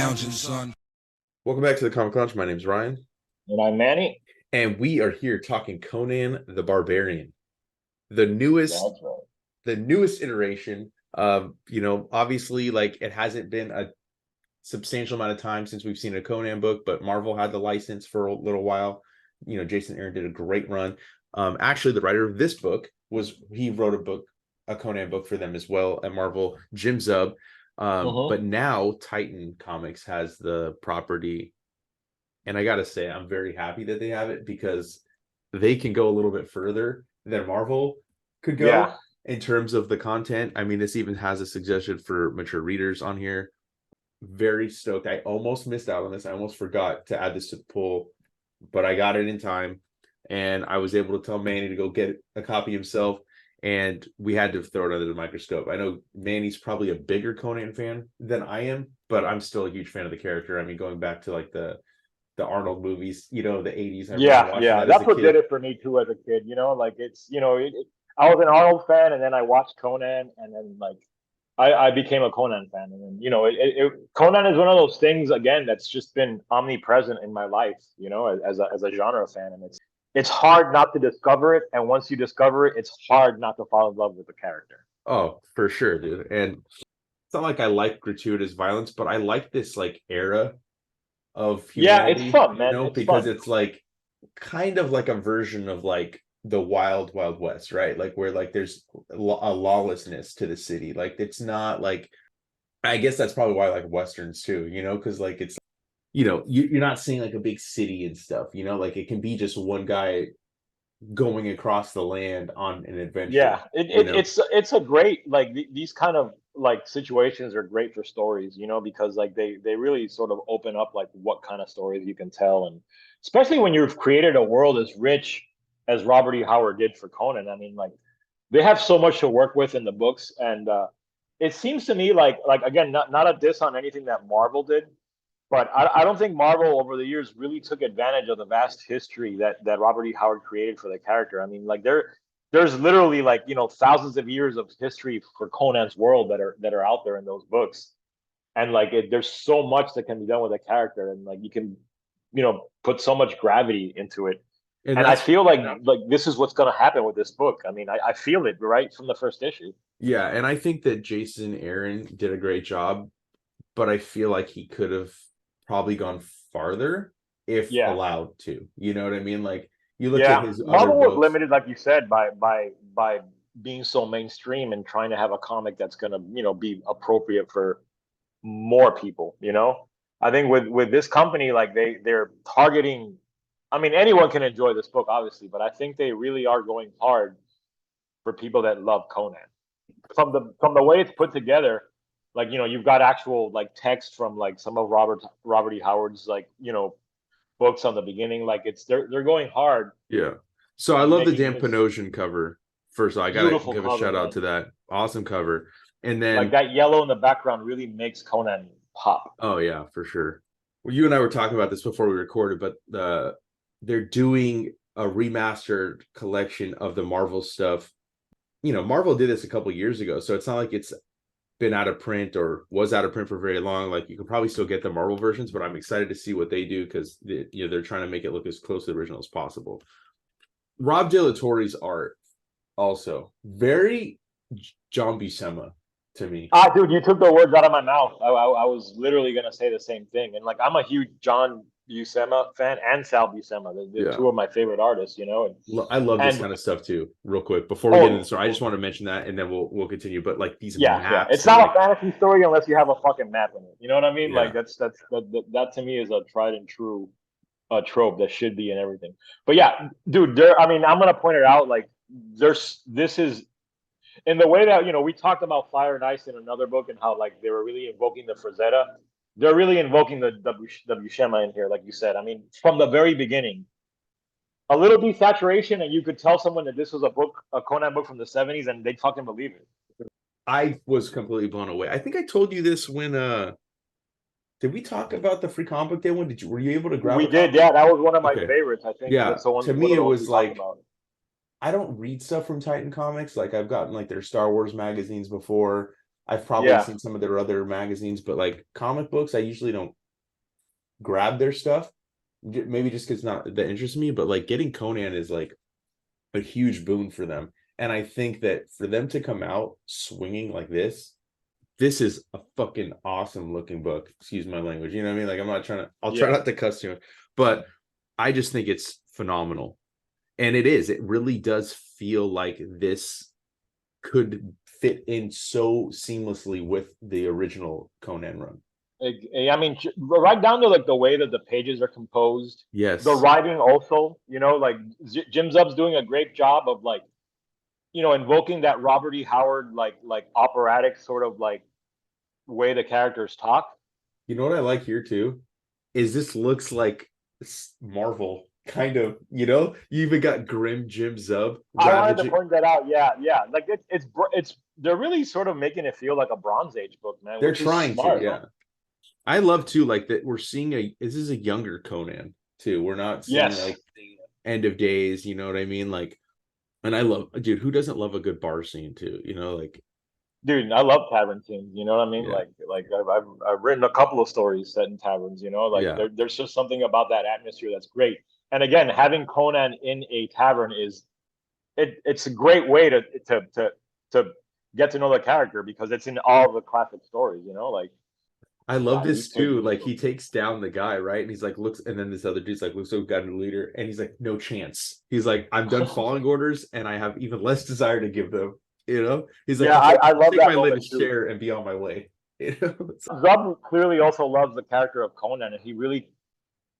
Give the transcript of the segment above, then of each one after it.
lounging, son. Welcome back to the Comic Lounge. My name's Ryan, And I'm Manny. and we are here talking Conan the Barbarian, the newest, That's right. the newest iteration. Obviously, like it hasn't been a substantial amount of time since we've seen a Conan book, but Marvel had the license for a little while. Jason Aaron did a great run. Actually, the writer of this book he wrote a Conan book for them as well at Marvel, Jim Zub. But now Titan Comics has the property, and I gotta say, I'm very happy that they have it because they can go a little bit further than Marvel could go in terms of the content. I mean, this even has a suggestion for mature readers on here. Very stoked. I almost missed out on this. I almost forgot to add this to the poll, but I got it in time, and I was able to tell Manny to go get a copy himself. And we had to throw it under the microscope. I know Manny's probably a bigger Conan fan than I am, but I'm still a huge fan of the character. I mean, going back to like the Arnold movies, the 80s. That's what did it for me too as a kid. I was an Arnold fan, and then I watched Conan, and then I became a Conan fan, and then Conan is one of those things again that's just been omnipresent in my life. As a genre fan, and it's hard not to discover it, and once you discover it, it's hard not to fall in love with the character. Oh, for sure, dude. And it's not like I like gratuitous violence, but I like this like era of humanity. It's fun, man. Because it's like kind of like a version of like the wild west, right? Like where like there's a lawlessness to the city. Like it's not like, I guess that's probably why I like westerns too, because like it's you're not seeing like a big city and stuff, like it can be just one guy going across the land on an adventure. It's a great, like these kind of like situations are great for stories, because like they really sort of open up like what kind of stories you can tell, and especially when you've created a world as rich as Robert E. Howard did for Conan. I mean, like they have so much to work with in the books, and it seems to me like again, not a diss on anything that Marvel did, but I don't think Marvel over the years really took advantage of the vast history that Robert E. Howard created for the character. I mean, like there's literally like thousands of years of history for Conan's world that are out there in those books, and like there's so much that can be done with a character, and like you can put so much gravity into it. And I feel like this is what's going to happen with this book. I mean, I feel it right from the first issue. Yeah, and I think that Jason Aaron did a great job, but I feel like he could have probably gone farther if allowed to. You know what I mean? Like you look at his Marvel other was limited, like you said, by being so mainstream and trying to have a comic that's going to be appropriate for more people. I think with this company, like they're targeting. I mean, anyone can enjoy this book, obviously, but I think they really are going hard for people that love Conan. From the way it's put together, like you've got actual like text from like some of Robert E. Howard's like books on the beginning. Like they're going hard. Yeah. So I love the Dan Panosian cover. First of all, I gotta give a shout out to that awesome cover, and then like that yellow in the background really makes Conan pop. Oh yeah, for sure. Well, you and I were talking about this before we recorded, but they're doing a remastered collection of the Marvel stuff. Marvel did this a couple years ago, so it's not like it's been out of print or was out of print for very long. Like you can probably still get the Marvel versions, but I'm excited to see what they do because they're trying to make it look as close to the original as possible. Rob De La Torre's art also very John Buscema to me. Dude, you took the words out of my mouth. I was literally gonna say the same thing, and like I'm a huge John Buscema fan and Sal Buscema. They're two of my favorite artists, I love this kind of stuff too. Real quick before we get into the story, I just want to mention that, and then we'll continue. But like these maps, it's not a fantasy story unless you have a fucking map in it. You know what I mean? Like that to me is a tried and true trope that should be in everything. But yeah, dude, I'm gonna point it out. Like this is in the way that we talked about Fire and Ice in another book and how like they were really invoking the Frazetta. They're really invoking the Buscema in here, like you said. I mean, from the very beginning, a little desaturation, and you could tell someone that this was a Conan book from the 70s, and they'd fucking believe it. I was completely blown away. I think I told you this when did we talk about the free comic book day one? Were you able to grab? We did, yeah. That was one of my favorites. I think. Yeah, to me it was like I don't read stuff from Titan Comics. Like I've gotten like their Star Wars magazines before. I've probably seen some of their other magazines, but like comic books, I usually don't grab their stuff. Maybe just because not that interests me, but like getting Conan is like a huge boon for them. And I think that for them to come out swinging like this is a fucking awesome looking book. Excuse my language. You know what I mean? Like I'm not trying to. I'll try Yeah. not to cuss too much, but I just think it's phenomenal, and it is. It really does feel like this could fit in so seamlessly with the original Conan run. I mean, right down to like the way that the pages are composed, the Yes, writing also. Like Jim Zub's doing a great job of like invoking that Robert E. Howard like operatic sort of like way the characters talk. you know what I like here too is this looks like Marvel kind of. You even got Grim Jim Zub I wanted to ravaging. point that out. Yeah, yeah. Like it's they're really sort of making it feel like a Bronze Age book, man, They're which is trying to, smart. yeah. I love too, like that we're seeing this is a younger Conan too. We're not seeing Yes, like end of days, you know what I mean? Like, and I love, dude, who doesn't love a good bar scene too? Like, dude, I love tavern scenes. You know what I mean? yeah, Like I've written a couple of stories set in taverns. Like yeah. there's just something about that atmosphere that's great. And again, having Conan in a tavern it's a great way to get to know the character because it's in all the classic stories. Like I love yeah, this too. Like he takes down the guy, right? And he's like, looks, and then this other dude's like, looks so got a leader, and he's like, no chance. He's like, I'm done following orders, and I have even less desire to give them. He's like, yeah, I I'll love take that my moment latest too. share and be on my way. Zub clearly also loves the character of Conan, and he really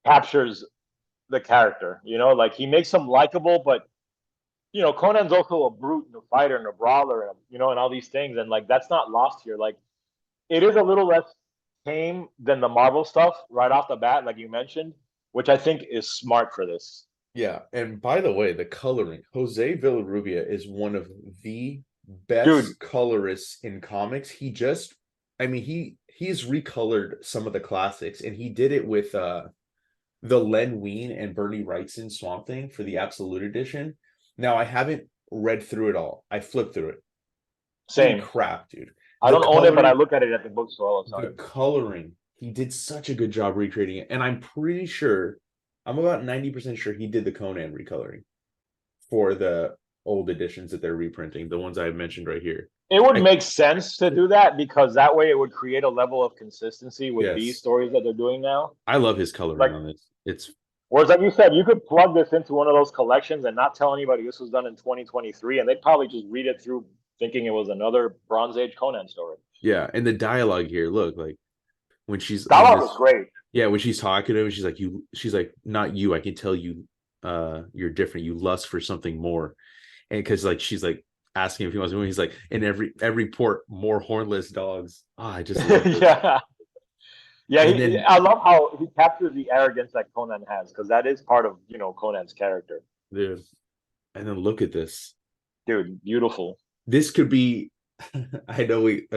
captures the character. Like he makes him likable, but Conan's also a brute and a fighter and a brawler, and and all these things, and like that's not lost here. Like it is a little less tame than the Marvel stuff right off the bat, like you mentioned, which I think is smart for this. Yeah, and by the way, the coloring, José Villarrubia is one of the Dude, best colorists in comics. I mean, he's recolored some of the classics, and he did it with the Len Wein and Bernie Wrightson Swamp Thing for the Absolute Edition. Now, I haven't read through it all. I flipped through it. Holy same. crap, dude. I The don't own it, but I coloring, look at it at the bookstore all the the time. coloring, he did such a good job recreating it. And I'm pretty sure, I'm about 90% sure he did the Conan recoloring for the old editions that they're reprinting, the ones I mentioned right here. It would I make sense to do that because that way it would create a level of consistency with these Yes, stories that they're doing now. I love his coloring Like, on this. It's whereas, like you said, you could plug this into one of those collections and not tell anybody this was done in 2023, and they'd probably just read it through thinking it was another Bronze Age Conan story. Yeah, and the dialogue here, look, like when Dialogue is this great. yeah, when she's talking to him, she's like, not you, I can tell you you're different. You lust for something more. And because like she's like asking if he wants to move, he's like, in every port, more hornless dogs. I just love this. Yeah, yeah. And then I love how he captures the arrogance that Conan has because that is part of Conan's character. dude, and then look at this. Dude, beautiful. This could be I know we've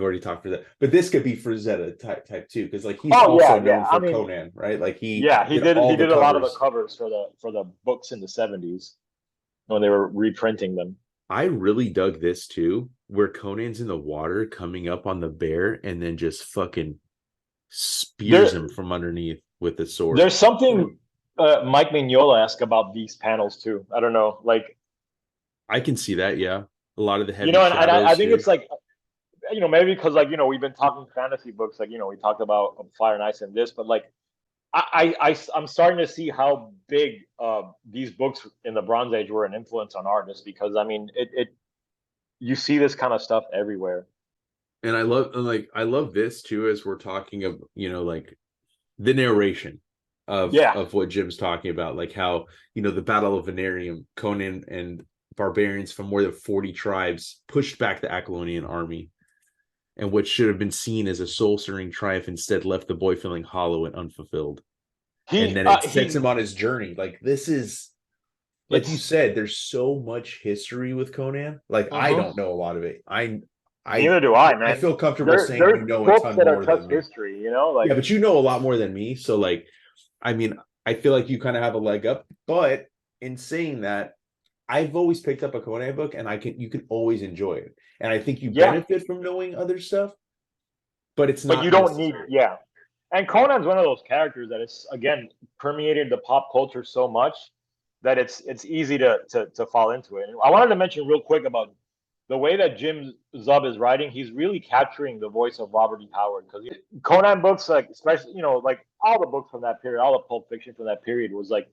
already talked for that, but this could be for Zeta type too, because like he's Oh also yeah, known yeah. I for mean, Conan, right? Like he yeah, he did did. all He the did a lot of the covers. covers for the books in the '70s when they were reprinting them. I really dug this too, where Conan's in the water coming up on the bear and then just fucking spears There, him from underneath with the sword. there's something Mike Mignola asked about these panels too. I don't know, like I can see that, yeah. A lot of the heavy and I shadows think too. it's like maybe because like we've been talking fantasy books, like we talked about Fire and Ice and this, but like I'm starting to see how big these books in the Bronze Age were an influence on artists because I mean it you see this kind of stuff everywhere. And I love this too, as we're talking of, like the narration Yeah, of what Jim's talking about, like how, the Battle of Venarium, Conan and barbarians from more than 40 tribes pushed back the Aquilonian army, and what should have been seen as a soul-stirring triumph instead left the boy feeling hollow and unfulfilled. And then it sets he him on his journey. Like this is, like you it's said, there's so much history with Conan. Like I mhm. don't know a lot of it. I Neither do I, I man. feel comfortable saying There's you know a books ton that are more touch than me. history, Yeah, like but you know a lot more than me. So like, I mean, I feel like you kind of have a leg up. But in saying that, I've always picked up a Conan book and you can always enjoy it. And I think you yeah, benefit from knowing other stuff, but it's but you not don't need necessary. yeah. And Conan's one of those characters that it's again permeated the pop culture so much that it's easy to fall into it. And I wanted to mention real quick about the way that Jim Zub is writing. He's really capturing the voice of Robert E. Howard, because Conan books, like especially like all the books from that period, all the Pulp Fiction from that period was like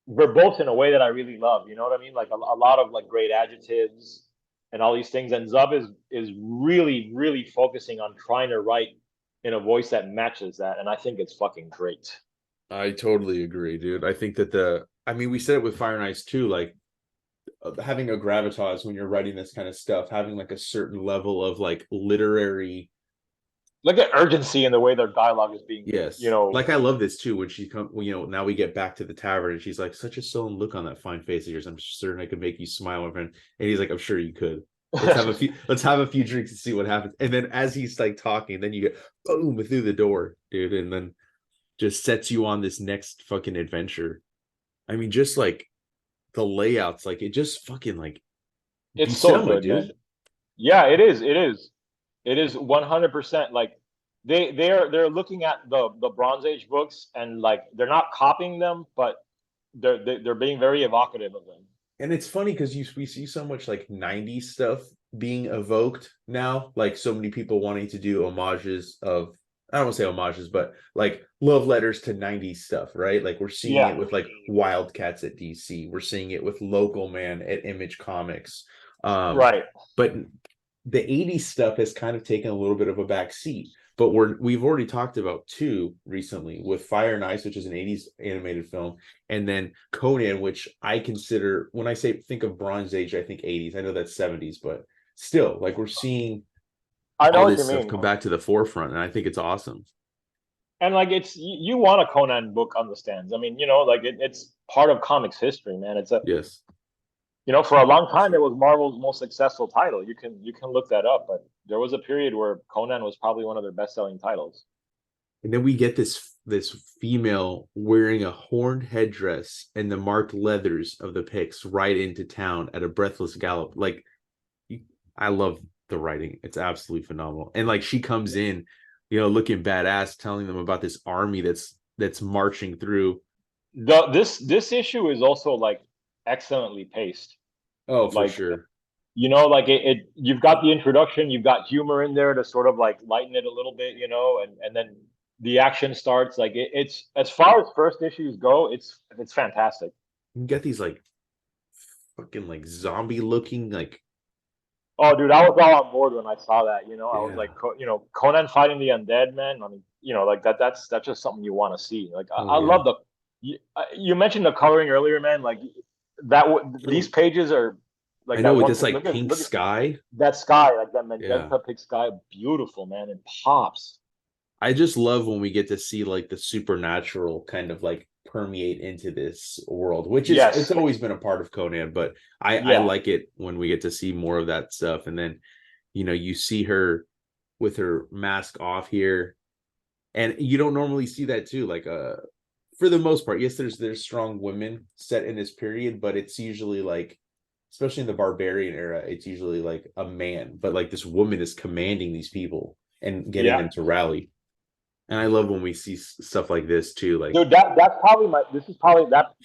verbose in a way that I really love. You know what I mean? Like a lot of like great adjectives and all these things. And Zub is really focusing on trying to write in a voice that matches that, and I think it's fucking great. I totally agree, dude. I think that I mean, we said it with Fire and Ice too, like having a gravitas when you're writing this kind of stuff, having like a certain level of like literary, Look at urgency in the way their dialogue is being, yes. Like I love this too when she come, now we get back to the tavern and she's like, such a sullen look on that fine face of yours. I'm certain I could make you smile, my friend. And he's like, I'm sure you could. Let's have a few drinks and see what happens. And then as he's like talking, then you get boom through the door, dude, and then just sets you on this next fucking adventure. I mean, just like the layouts, like it just fucking like it's so good, dude. man. Yeah, it is. It is 100%. Like they're looking at the Bronze Age books, and like they're not copying them, but they're being very evocative of them. And it's funny because we see so much like 90s stuff being evoked now, like so many people wanting to do homages of, I don't want to say homages, but like love letters to 90s stuff, right? Like we're seeing it with like Wildcats at DC. We're seeing it with Local Man at Image Comics. Right. But the 80s stuff has kind of taken a little bit of a back seat. But we've already talked about two recently with Fire and Ice, which is an 80s animated film, and then Conan, which I consider, when I say think of Bronze Age, I think 80s. I know that's 70s, but still, like we're seeing all this stuff come back to the forefront, and I think it's awesome. And like you want a Conan book on the stands. I mean, like it's part of comics history, man. It's a yes. For a long time, it was Marvel's most successful title. You can look that up, but there was a period where Conan was probably one of their best-selling titles. And then we get this female wearing a horned headdress and the marked leathers of the Picts right into town at a breathless gallop. Like, I love the writing. It's absolutely phenomenal. And like she comes in, looking badass, telling them about this army that's marching through. This issue is also like excellently paced. Oh, for sure. Like you've got the introduction, you've got humor in there to sort of like lighten it a little bit, and then the action starts. Like it's, as far as first issues go, it's fantastic. You get these like fucking like zombie looking like. Oh, dude, I was all on board when I saw that. I was like, Conan fighting the undead, man. I mean, like that's just something you want to see. Like I love you mentioned the coloring earlier, man. Like these pages are like, I know, with this like pink sky. That sky, like that magenta pink sky, beautiful, man. It pops. I just love when we get to see like the supernatural kind of like permeate into this world, which is it's always been a part of Conan, but I like it when we get to see more of that stuff. And then you see her with her mask off here, and you don't normally see that too. Like for the most part, yes, there's strong women set in this period, but it's usually like, especially in the barbarian era, it's usually like a man, but like this woman is commanding these people and getting them to rally. And I love when we see stuff like this too. Like, dude, that's probably this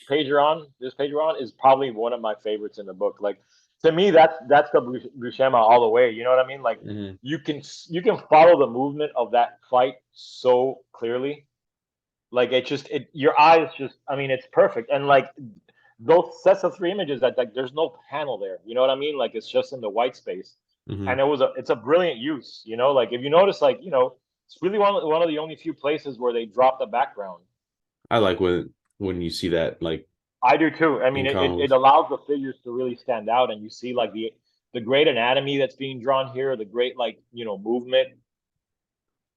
page you're on is probably one of my favorites in the book. Like, to me, that's the Buscema all the way. You know what I mean? Like, you can follow the movement of that fight so clearly. Like your eyes just, I mean, it's perfect. And like those sets of three images, that like there's no panel there. You know what I mean? Like it's just in the white space. And it's a brilliant use. Like if you notice, like, it's really one of the only few places where they drop the background. I like when you see that, like. I do too. I mean, it allows the figures to really stand out, and you see like the great anatomy that's being drawn here, the great like movement.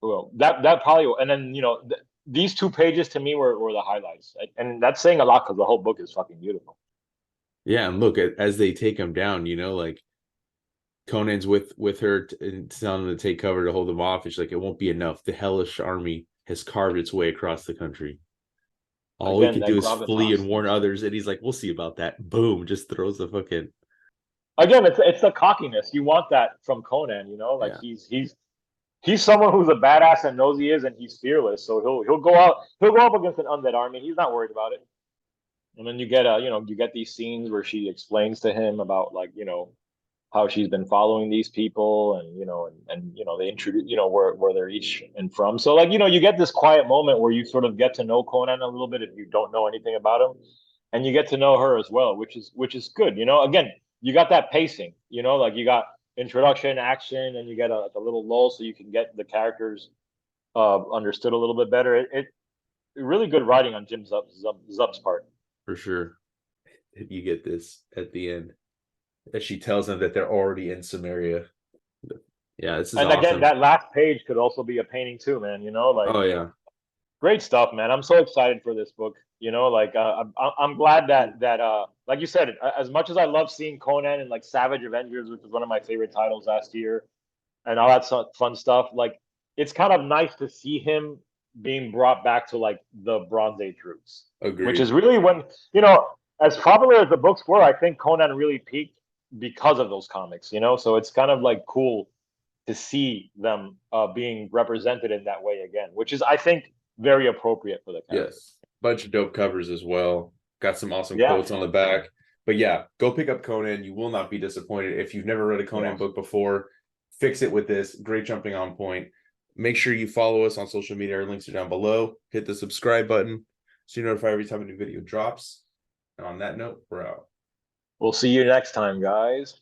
Well, that probably, and then these two pages to me were the highlights, and that's saying a lot because the whole book is fucking beautiful. Yeah, and look, as they take him down, like Conan's with her telling him to take cover to hold them off. It's like, it won't be enough. The hellish army has carved its way across the country. All we can do is flee and warn others. And he's like, we'll see about that. Boom, just throws the fucking. Again, it's the cockiness. You want that from Conan, like he's he's someone who's a badass and knows he is, and he's fearless. So he'll go up against an undead army. He's not worried about it. And then you get you get these scenes where she explains to him about like how she's been following these people, and they introduce where they're each and from. So like you get this quiet moment where you sort of get to know Conan a little bit if you don't know anything about him, and you get to know her as well, which is good. Again, you got that pacing. Like you got introduction, action, and you get a little lull so you can get the characters understood a little bit better. It really good writing on Jim Zub's part. For sure. You get this at the end as she tells them that they're already in Samaria. Yeah, this is And again, awesome. that last page could also be a painting too, man. Like Oh yeah. great stuff, man. I'm so excited for this book. Like I'm glad that like you said, as much as I love seeing Conan and like Savage Avengers, which was one of my favorite titles last year, and all that fun stuff, like it's kind of nice to see him being brought back to like the Bronze Age roots, which Agreed. is really when as popular as the books were, I think Conan really peaked because of those comics. So it's kind of like cool to see them being represented in that way again, which is, I think, very appropriate for the character. Yes. Bunch of dope covers as well. Got some awesome Yeah, quotes on the back. But yeah, go pick up Conan. You will not be disappointed. If you've never read a Conan yeah. book before, fix it with this. Great jumping on point. Make sure you follow us on social media. Our links are down below. Hit the subscribe button so you're notified every time a new video drops. And on that note, we're out. We'll see you next time, guys.